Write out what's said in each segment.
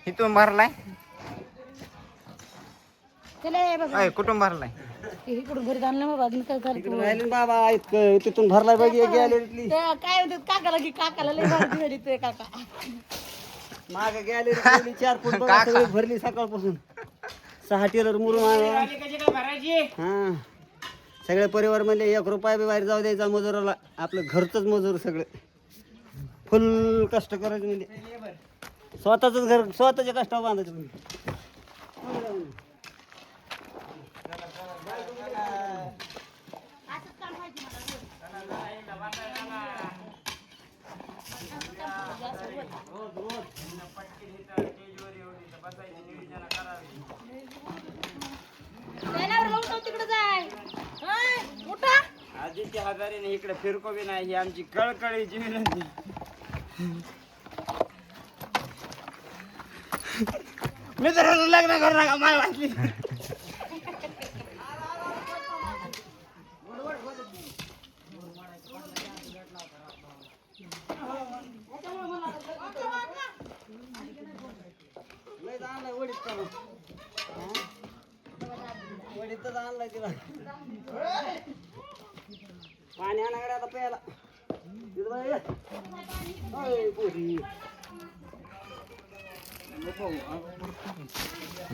इथून भरलाय कुठून भरलाय इकडून घरी आणलं बाबा अजून काय करतो राहिले बाबा तिथून भरलाय पाहिजे गॅलरीतली काय म्हणतात काकाला की काकाला लय भारी झाली ते काका माग गॅलरी 4 फूट बघा सगळी भरली सकाळपासून 6 टेलर मुरून हा सगळे परिवार म्हणले 1 रुपया बी बाहेर जाऊ द्यायचा मजुराला आपलं घरचंच मजूर सगळे फुल कष्ट करायचं म्हणजे स्वतःच घर स्वतःच्या कष्टावर बांधायचं म्हणजे आजीच्या हजारीने इकडे फिरको बी नाही ही आमची कळकळीची विनंती मित्रांनो लग्न करू नका माय वाटली वडीतच आणलाय तिला पाणी आणाकडे आता प्यायला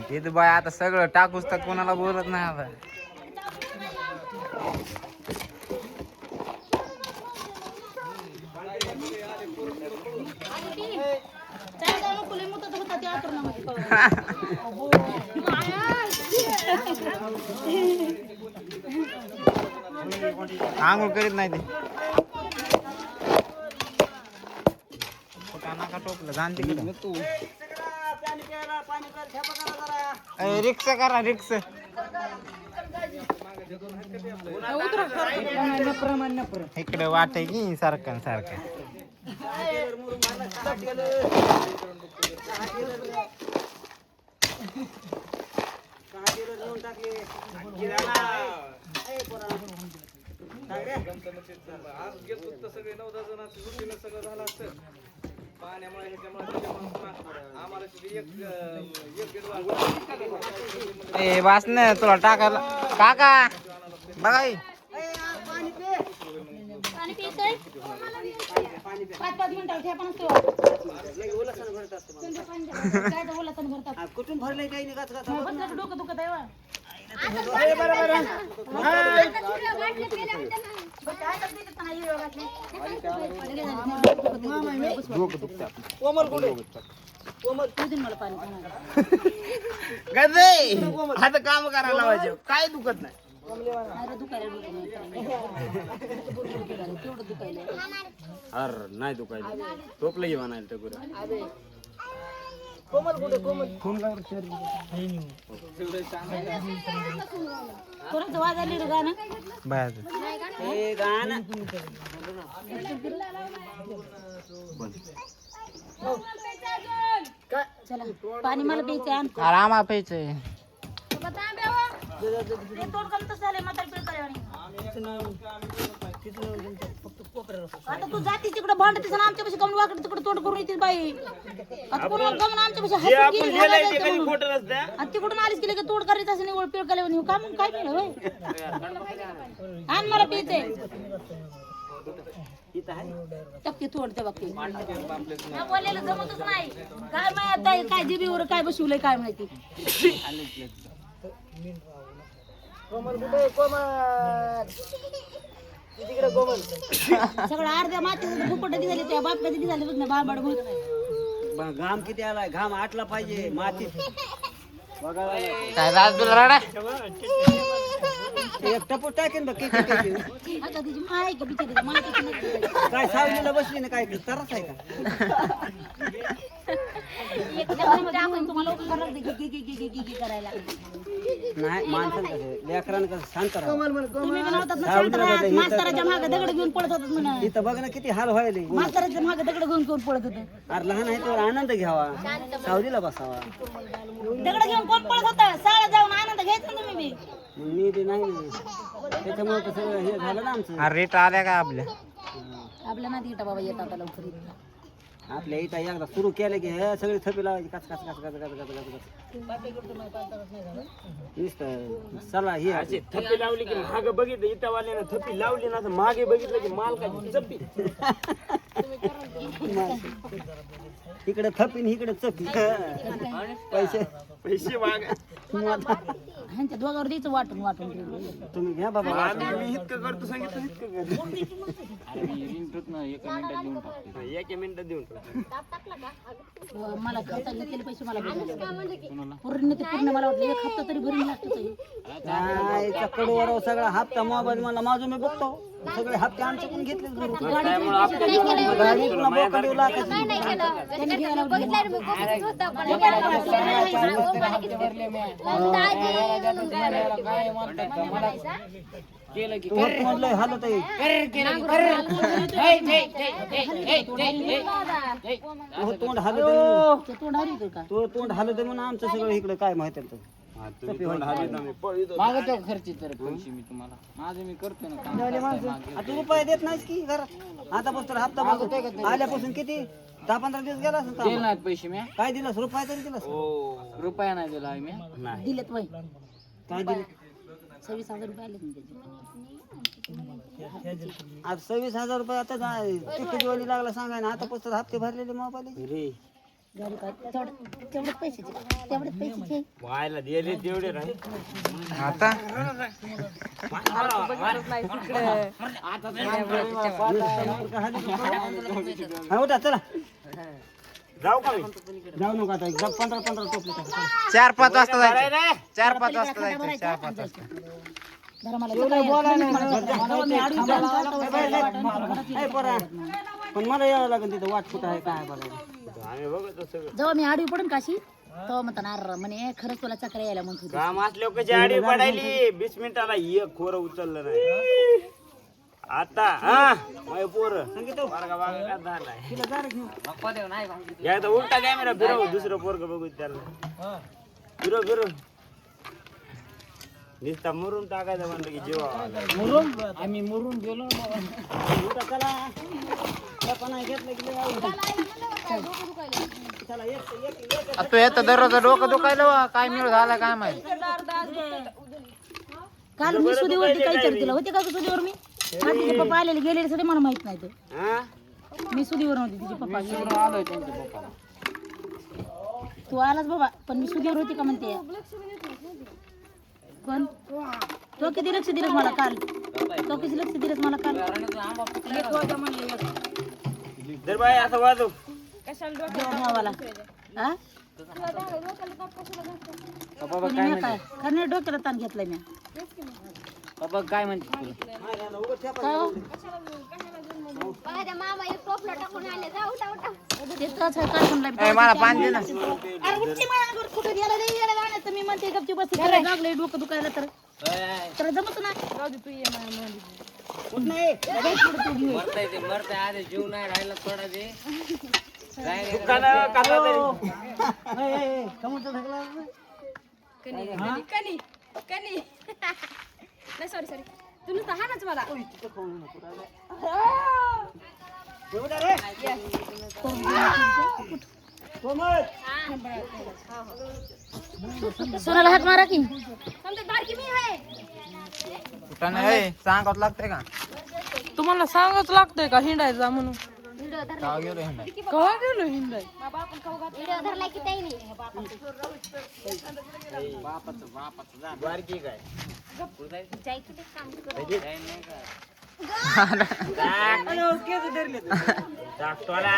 तिथं बाय आता सगळं टाकूच तर कोणाला बोलत नाही आता आंघोळ करीत नाही ते नाका टोपलं जाण तिकडे रिक्स करा रिक्स इकडे वाट आहे की सारखं सारखं ए वास ना तुला टाकायला काका बघा कुठून भरले काही नाही डोकं दुखत आहे आता काम करायला लावायचे काय दुखत नाही अरे नाही दुखायला टोपलं म्हणायला तर गुरु कोमल कुठे कोमल फोन लावर कोणाचं वाजली रे गाणं हे गाणं चला पाणी मला प्यायचं आरामा प्यायचंय तोड कमतच झाले म्हातारी आता तू जाती तिकडे भांडतीस ना आमच्यापाशी कमून वाकड तिकडे तोड करून येतील बाई आता कोण कमून आमच्यापाशी हसून गेली आणि तिकडून आलीस गेले की तोड करायचं असं नाही पिळ केलं का मग काय केलं होय आण मला पिते टक्के तोडते बाकी बोलायला जमतच नाही काय माहिती काय जिबीवर काय बसवलंय काय माहिती कोमल कुठे कोमल तिकडे कोमल सगळं अर्ध्या मातीचं फुकट झाले त्या बाप कधी झाले बघ ना बाबाड भूत घाम किती आलाय घाम आटला पाहिजे मातीत बघा काय राज तुला राडा एक टपू टाकेन बघ किती आता तिची माय का बिचारी माती काय सावलीला बसली ना काय तरच आहे का आपण तुम्हाला उपकार लागते की करायला. नाही माणसानं कसं लेकरानं कसं शांत राहा. तुम्ही बनवतात ना शांत राहा. मास्तराच्या मागे दगड घेऊन पळत होतात म्हणा. इथं बघ ना किती हाल व्हायले. मास्तराच्या मागे दगड घेऊन पळत होते. अरे लहान आहे तर आनंद घ्यावा, सावलीला बसावा. दगड घेऊन कोण पळत होता? शाळेत जाऊन आनंद घ्यायचा ना तुम्ही बी. मग मी बी नाही त्याच्यामुळे कसं हे झालं ना आमचं. रेट आल्या का आपल्या? आपल्या नाती इटा बाबा येतात आता लवकर इथं. आपल्या इथं एकदा सुरू केलं की हे सगळे थपी लावायची कच कच कच कच कच कच कच नुसतं चला हे अशी थप्पी लावली की मागे बघितलं इटावाल्यानं थप्पी लावली ना तर मागे बघितलं की मालकाची चप्पी. इकडे थपीन इकडे चपी. पैसे पैसे माग ह्यांच्या दोघांवर द्यायचं वाटून वाटून. तुम्ही घ्या बाबा. मी इतकं करतो सांगितलं इतकं करतो. एक मिनिटात देऊन टाक. मला खर्च घेतलेले पैसे मला पूर्ण ते पूर्ण मला वाटलं एक हप्ता तरी भरून लागतो. कडवर सगळा हप्ता मोबाईल मला माझं मी बघतो. सगळे हप्ते आमच्याकडून घेतलेच भरून. गाडी पुन्हा बोकड येऊ लागायची. तू होत म्हणलं हालत आहे. तू तोंड हालत आहे. तोंड हरी होतं का? तू तोंड हालत आहे म्हणून आमचं सगळं इकडे काय माहिती आहे तर. मागतो खर्ची तर पैसे मी तुम्हाला माझं मी करतो ना. आता रुपये देत नाहीस की घरात. आतापासून हप्ता मागतो आल्यापासून किती 10-15 दिवस गेला असेल दिले का? नाहीत पैसे मी काय दिलास? रुपये तरी दिलास? रुपया नाही दिला मी. दिलेत वय काय दिले? 26,000 रुपये आले त्याचे. आज 26,000 रुपये आता किती दिवाळी लागला सांगाय ना. आतापासून हप्ते भरलेले मोबाईल. गाडी काय तेवढेच पैशाचे व्हायला दिले तेवढे राहील. आता हा उठा चला. जाऊ का मी? जाऊ नका आता 15-15 टोपले टाका. 4-5 वाजता जायचं. 4-5 वाजता जायचं. 4-5 वाजता. जरा मला ए, पोरा. पण मला यावं लागेल तिथं. वाट कुठं आहे काय बघायला. आम्ही बघतो सगळं जेव्हा मी आडवी पडून काशी तेव्हा म्हणता म्हणे खरंच तुला चक्र यायला म्हणत होती. काम असल्यावर कशी आडी पडायली. 20 मिनिटाला एक खोरं उचललं नाही. आता हा माझे पोरं बारका बारका काय झालाय. एकदा उलटा कॅमेरा फिरव दुसरं पोरग बघू त्याला. फिरव नुसता मुरून टाकायचं म्हणलं की जीवा. मुरून आम्ही मुरून गेलो ना उठा चला. आपण नाही घेतलं की लय आवडतं. चला एक तू येतं दररोज डोकं दुखायला काय मिळ झाला काय माहिती. काल मी सुदीवरती काही चर्चेला होते का सुदीवर मी तिचे पप्पा आलेले गेलेले सगळे मला माहित नाही. हा मी सुदीवर नव्हती तिचे पप्पा गेले. आलोय त्यांच्या पप्पाला. तू आलाच बाबा पण मी सुदीवर होती का म्हणते. कोण तो किती लक्ष दिलंस मला काल. तो किती लक्ष दिलंस मला काल. दर बाई असं वाजव. जेवणावाला हा पप्पा कोणी काय नाही काय खरं डोक्याला ताण घेतलाय मी. पप्पा काय म्हणते तुला? काय हो? ते तसं आहे, काय म्हणलंय? ए, मला पाणी दे ना. अरे उठची माझ्या अंगावर कुठं गेलं रे, गेलं जाण्याचं. मी म्हणते गपची बस लागले डोकं दुखायला तर जमत नाही. उठ नाही. मरताय आधी जीव नाही राहिला थोडा दे. दुकानं काढला तरी. कमरचा ढकला. सोनाला हात मारा की. कुठं नाही सांगावं लागतंय का? तुम्हाला सांगच लागतंय का हिंडायचा म्हणून? गाव गेलो हिंडाय. कवा गेलो हिंडाय? बारकी काय टाकतोला.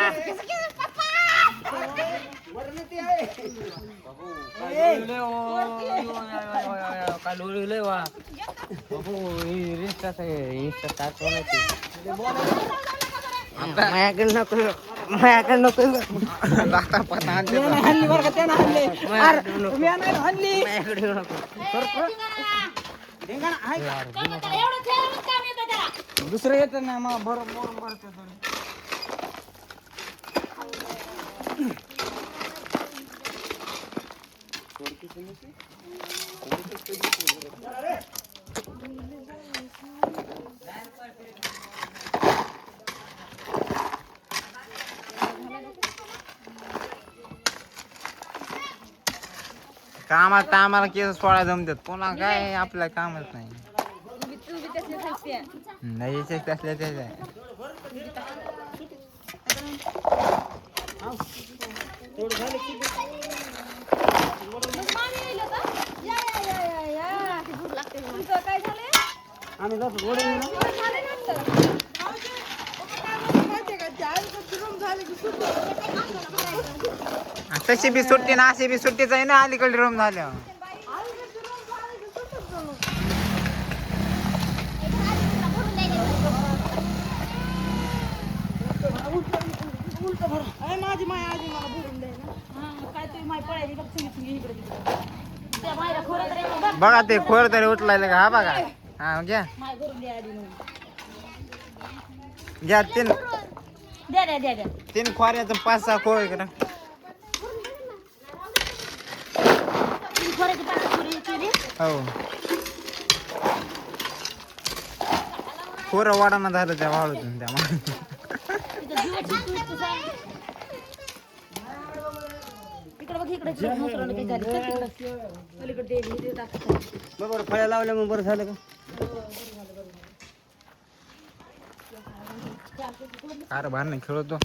काल उडवलंय वा. इंस्टा माझ्याकडे नको माझ्याकडे नको जाता पण आणते तर. हल्ली बरं का त्यानं हल्ले एवढं खेळायलाच काम येतं त्याला. दुसरं येतं ना मग बरोबर कामात आम्हाला केस सोळा जमतात पुन्हा काय आपल्या कामच नाही नाही त्यातल्या त्याच्या आम्ही जातो गोडे तशी बी सुट्टी ना अशी बी सुट्टीच आहे ना अलीकडे रूम झाल्या काय तुम्ही माय पळायची बघ तुम्ही इकडे तिकडे त्या मायला खोरं तर येतं बघ. बघा ते खोर तरी उठलाय का हा बघा हा घ्या माय करून द्या आधी म्हणून. घ्या तीन द्या तीन खोऱ्याचं 5-6 खोर इकडं खोऱ्याची पाच खोरी केली. हो खोरं वाढाना झालं त्या वाळूतून त्यामुळे तिथं जीवाची तूच सांग. इकडे बघ इकडे मुसराला काही झालं तर तिकडं पलीकडे ते टाकतात. बरोबर फळ्या लावल्या मग बरं झालं का अरे बाहेर नाही खेळतो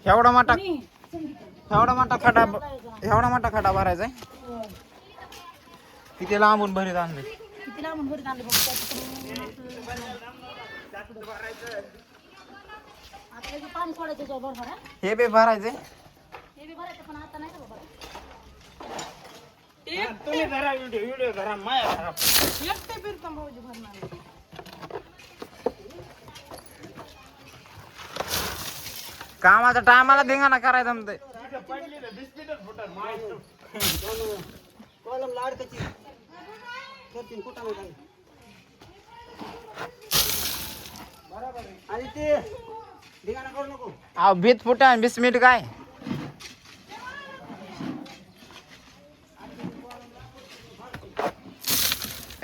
एवढा मोठा खडा भरायचा किती लांबून भरीत आणले किती लांबून भरीत आणले बघ आता याचं पाणी सोडायचं त्याच्यावर बरोबर हा? हे बी भरायचे हे बी भरायचं पण आता नाही का बाबा. तुम्ही धरा व्हिडिओ धरा माया धरा एकटे फिरता भाऊजी भरणार कामाच्या टायमाला धिंगाणा करायचा म्हणते कॉलम लाडकाची करतील कुठं नाही काही आणि ते धिंगाणा करू नको अहो भीत फुटा 20 मिनिट काय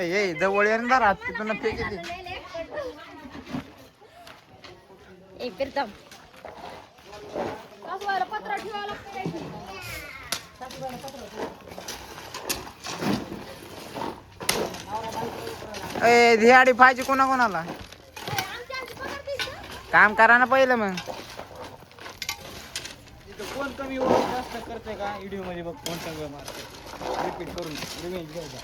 ए जवळ येऊन जरा तिथून फेक येते एक फिरताम सासूबाईला पत्रा ठेवावं लागतं काय की? सासूबाईला पत्रा ए धियाडी पाहिजे कोणाला काम करा ना पहिलं मग कोण कमी ओळख जास्त करते का व्हिडिओ मध्ये बघ कोण चांगलं मारते रिपीट करून रिव्हेंज घ्यायचा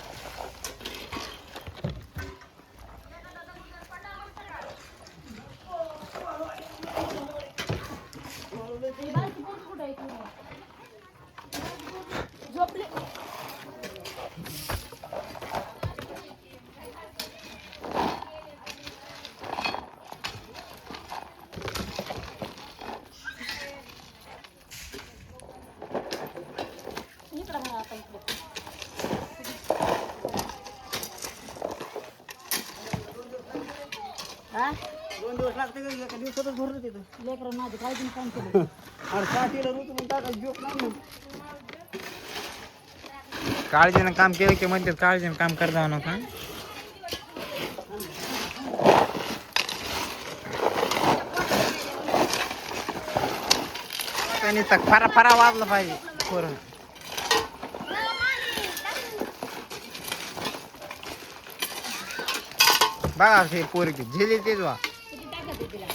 झोपले इकडं भरा आता इकडे हा 2 दिवस लागते का एका दिवसातच भरलं तिथं लेकरं माझं काय तुम्ही काम केलं अरे साठीला ऋतू टाकायचं जोक नाही काळजीनं काम केलं की म्हणते काळजीनं काम करता नका त्यांनी तर फरा वाजलं पाहिजे पोरं बघा हे पोरगी झेली तेच वा किती ताकद आहे तिला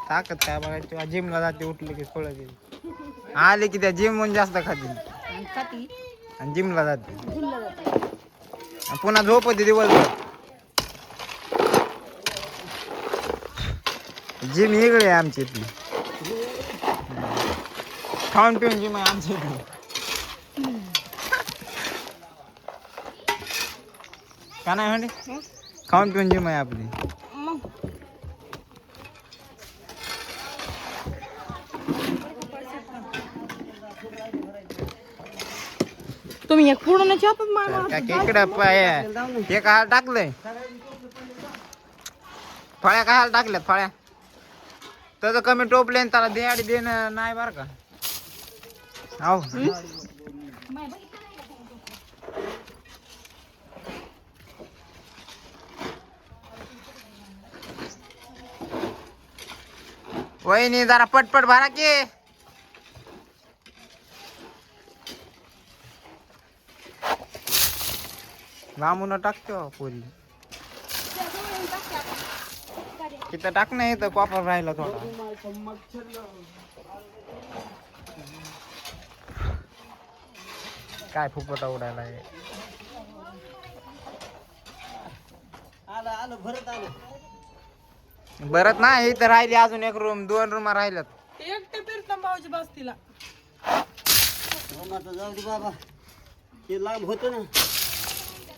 ताकद काय बघायची जिमला जाते उठले की फळ आले की त्या जिम म्हणून जास्त खातील आणि खाती आणि जिमला जाते जिमला जाते आणि पुन्हा झोपते दिवसभर जिम वेगळी आहे आमची इथली खाऊन पिऊन जिम आहे आमची इथली का नाही म्हणजे खाऊन पिऊन जिम आहे आपली. मग तुम्ही एक पूर्ण हातात मामा इकडं हे काय टाकलंय फळ्या काय टाकल्यात फळ्या त्याचं कमी टोपले आणि त्याला देआडी देणं नाही बरं का. हो वहिनी जरा पटपट भरा की. लांबून टाकतो पोरी तिथं टाक नाही तर कॉपर राहिला थोडा. काय फुफटा उडायला आहे. आलं आलं भरत आलं. बरत नाही इथं राहिली अजून एक रूम 2 रूम राहिल्यात. एकटे फिरता भाऊजी बस तिला जाऊ दे बाबा ते लांब होतं ना.